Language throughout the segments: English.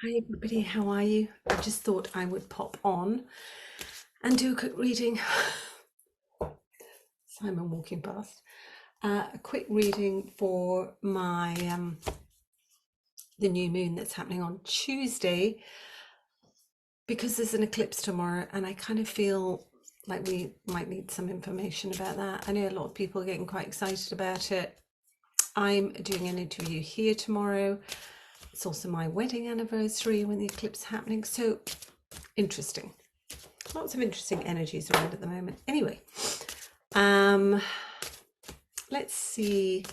Hi everybody, how are you? I just thought I would pop on and do a quick reading. Simon walking past. A quick reading for my the new moon that's happening on Tuesday, because there's an eclipse tomorrow and I kind of feel like we might need some information about that. I know a lot of people are getting quite excited about it. I'm doing an interview here tomorrow. It's also my wedding anniversary when the eclipse is happening, so interesting. Lots of interesting energies around at the moment. Anyway, let's see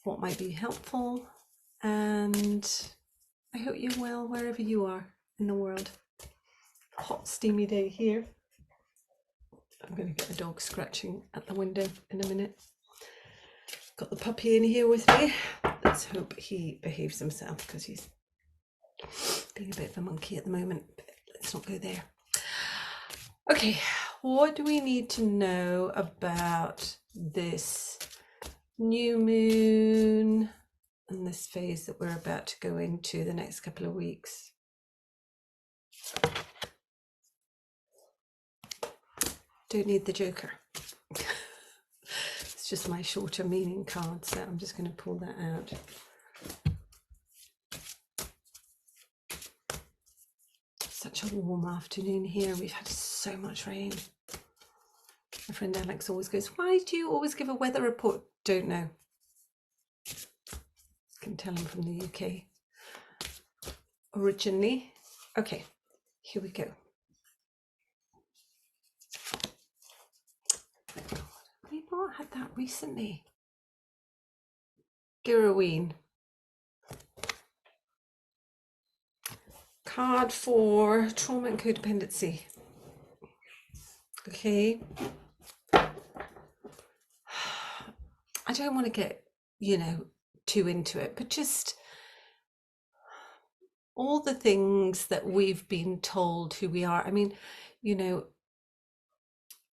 what might be helpful, and I hope you're well wherever you are in the world. Hot steamy day here. I'm going to get the dog scratching at the window in a minute. Got the puppy in here with me. Let's hope he behaves himself because he's being a bit of a monkey at the moment. But let's not go there. Okay, what do we need to know about this new moon and this phase that we're about to go into the next couple of weeks? Don't need the Joker. It's just my shorter meaning card, so I'm just going to pull that out. Such a warm afternoon here. We've had so much rain. My friend Alex always goes, why do you always give a weather report? Don't know. Can tell him from the UK originally. Okay, here we go. We've not had that recently. Giroween. Card for trauma and codependency. Okay. I don't want to get, too into it, but just all the things that we've been told who we are. I mean,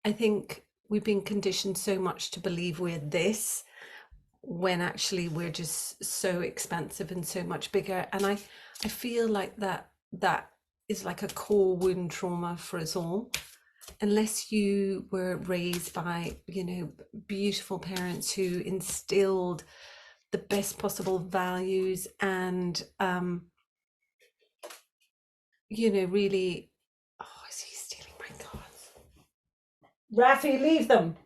I think we've been conditioned so much to believe we're this when actually we're just so expansive and so much bigger. And I feel like that is like a core wound trauma for us all. Unless you were raised by, beautiful parents who instilled the best possible values and, really, oh, is he stealing my cards? Rafi, leave them.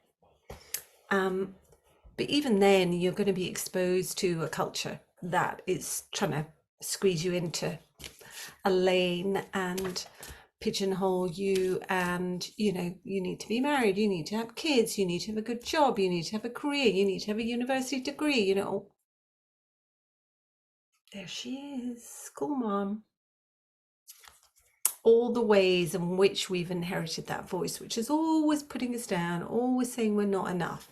But even then, you're going to be exposed to a culture that is trying to squeeze you into a lane and pigeonhole you, and you need to be married, you need to have kids, you need to have a good job, you need to have a career, you need to have a university degree. There she is, school mom. All the ways in which we've inherited that voice, which is always putting us down, always saying we're not enough.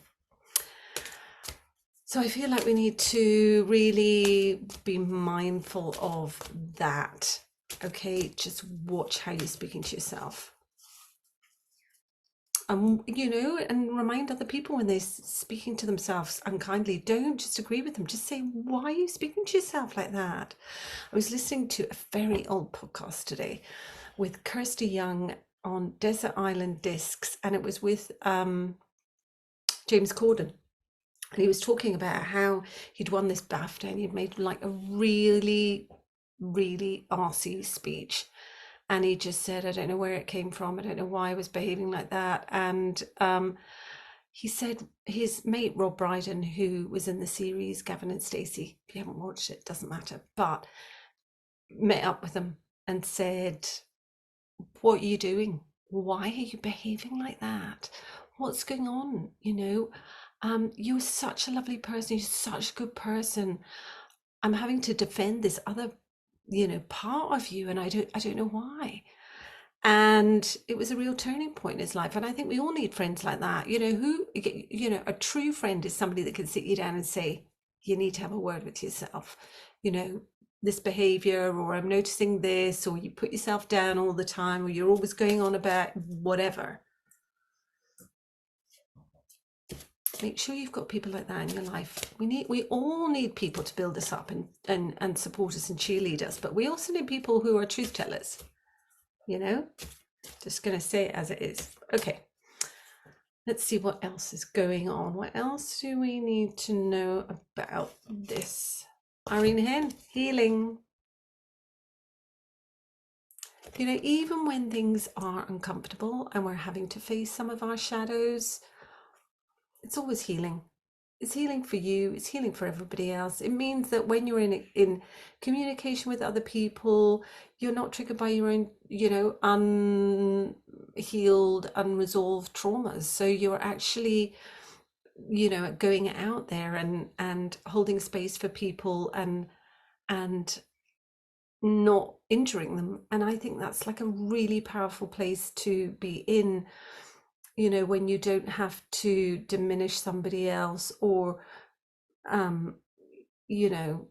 So I feel like we need to really be mindful of that. Okay, just watch how you're speaking to yourself. And remind other people when they're speaking to themselves unkindly, don't just agree with them. Just say, why are you speaking to yourself like that? I was listening to a very old podcast today with Kirsty Young on Desert Island Discs, and it was with James Corden. And he was talking about how he'd won this BAFTA and he'd made like a really, really arsey speech. And he just said, I don't know where it came from. I don't know why I was behaving like that. And he said his mate, Rob Brydon, who was in the series Gavin and Stacey, if you haven't watched it, it doesn't matter, but met up with him and said, what are you doing? Why are you behaving like that? What's going on? You're such a lovely person. You're such a good person. I'm having to defend this other, part of you, and I don't know why. And it was a real turning point in his life. And I think we all need friends like that. A true friend is somebody that can sit you down and say, you need to have a word with yourself. This behavior, or I'm noticing this, or you put yourself down all the time, or you're always going on about whatever. make sure you've got people like that in your life. We all need people to build us up and support us and cheerlead us, but we also need people who are truth tellers, you know. Just going to say it as it is. Okay, let's see what else is going on. What else do we need to know about this? Irene Hen, healing. You know, even when things are uncomfortable and we're having to face some of our shadows, it's always healing. It's healing for you, it's healing for everybody else. It means that when you're in communication with other people, you're not triggered by your own, you know, unhealed, unresolved traumas. So you're actually, you know, going out there and holding space for people and not injuring them. And I think that's like a really powerful place to be in, you know, when you don't have to diminish somebody else or you know,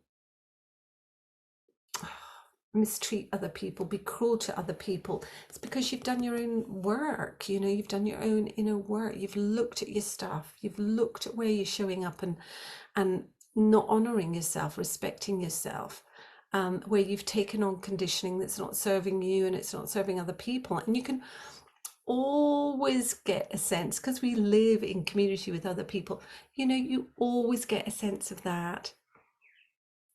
mistreat other people, be cruel to other people. It's because you've done your own work, you know, you've done your own inner work. You've looked at your stuff, you've looked at where you're showing up and not honoring yourself, respecting yourself, where you've taken on conditioning that's not serving you and it's not serving other people. And you can always get a sense, because we live in community with other people, you know, you always get a sense of that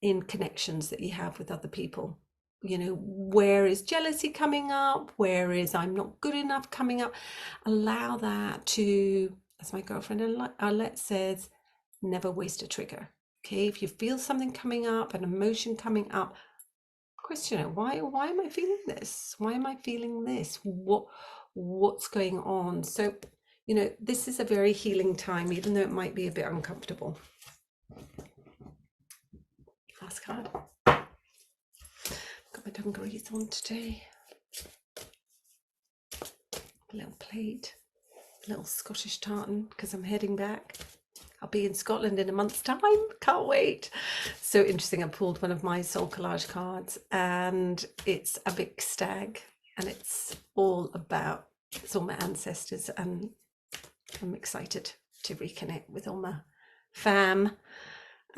in connections that you have with other people. You know, where is jealousy coming up? Where is I'm not good enough coming up? Allow that to, as my girlfriend Arlette says, never waste a trigger. Okay, if you feel something coming up, an emotion coming up, question it. Why am I feeling this? Why am I feeling this? What's going on? So, you know, this is a very healing time, even though it might be a bit uncomfortable. Last card. Got my dungarees on today. A little plate, a little Scottish tartan, because I'm heading back. I'll be in Scotland in a month's time. Can't wait. So interesting. I pulled one of my soul collage cards and it's a big stag and it's all my ancestors, and I'm excited to reconnect with all my fam.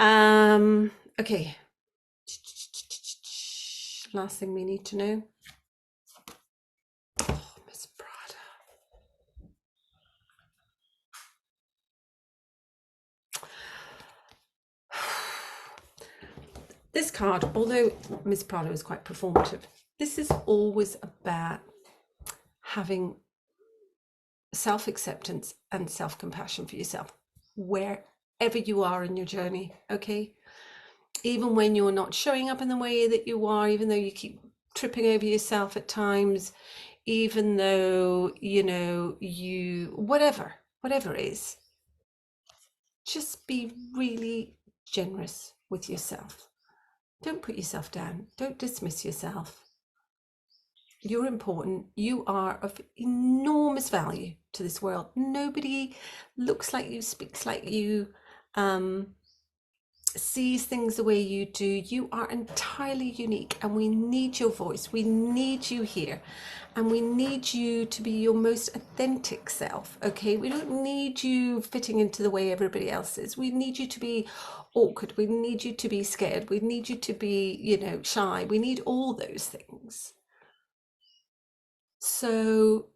Okay. Last thing we need to know. Oh, Miss Prada. This card, although Miss Prada is quite performative, this is always about having self-acceptance and self-compassion for yourself, wherever you are in your journey, okay? Even when you're not showing up in the way that you are, even though you keep tripping over yourself at times, even though, you know, whatever it is, just be really generous with yourself. Don't put yourself down. Don't dismiss yourself. You're important. You are of enormous value to this world. Nobody looks like you, speaks like you, sees things the way you do. You are entirely unique, and we need your voice. We need you here, and we need you to be your most authentic self. Okay, we don't need you fitting into the way everybody else is. We need you to be awkward. We need you to be scared. We need you to be, you know, shy. We need all those things. So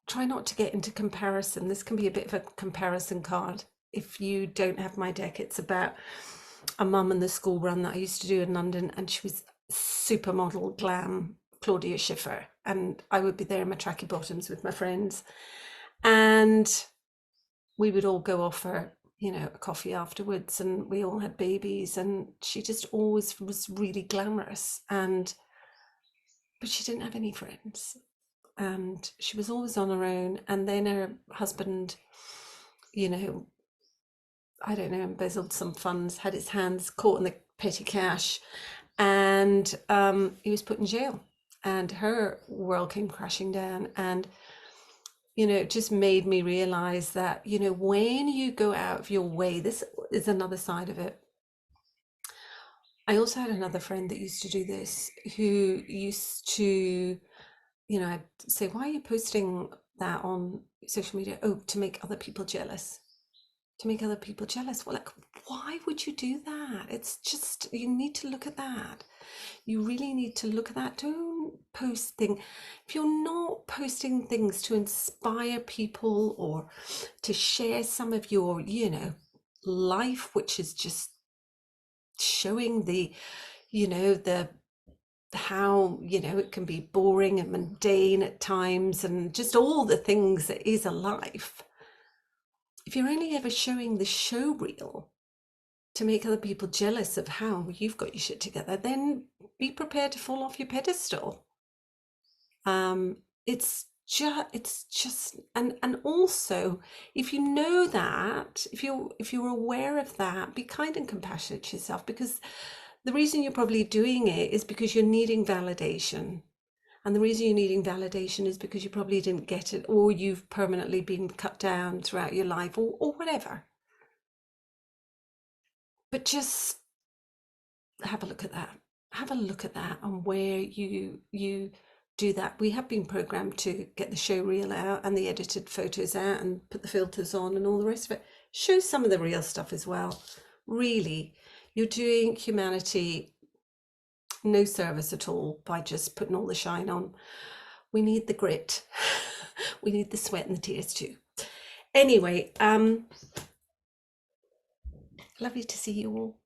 try not to get into comparison. This can be a bit of a comparison card. If you don't have my deck, it's about a mum and the school run that I used to do in London, and she was supermodel glam Claudia Schiffer, and I would be there in my tracky bottoms with my friends, and we would all go off for, you know, a coffee afterwards, and we all had babies, and she just always was really glamorous, but she didn't have any friends, and she was always on her own. And then her husband, you know, I don't know, embezzled some funds, had his hands caught in the petty cash, and he was put in jail, and her world came crashing down. And you know, it just made me realize that, you know, when you go out of your way, this is another side of it. I also had another friend that used to do this, who used to, you know, I'd say, why are you posting that on social media? Oh, to make other people jealous. to make other people jealous. Well, like, why would you do that? It's just, you need to look at that. You really need to look at that. Don't post things. If you're not posting things to inspire people or to share some of your, life, which is just showing the, the how, it can be boring and mundane at times and just all the things that is a life. If you're only ever showing the show reel to make other people jealous of how you've got your shit together, then be prepared to fall off your pedestal. It's just and also, if you know that, if you're aware of that, be kind and compassionate to yourself, because the reason you're probably doing it is because you're needing validation. And the reason you're needing validation is because you probably didn't get it, or you've permanently been cut down throughout your life, or whatever. But just have a look at that. Have a look at that and where you do that. We have been programmed to get the show reel out and the edited photos out and put the filters on and all the rest of it. Show some of the real stuff as well. Really, you're doing humanity no service at all by just putting all the shine on. We need the grit. We need the sweat and the tears too. Anyway, lovely to see you all.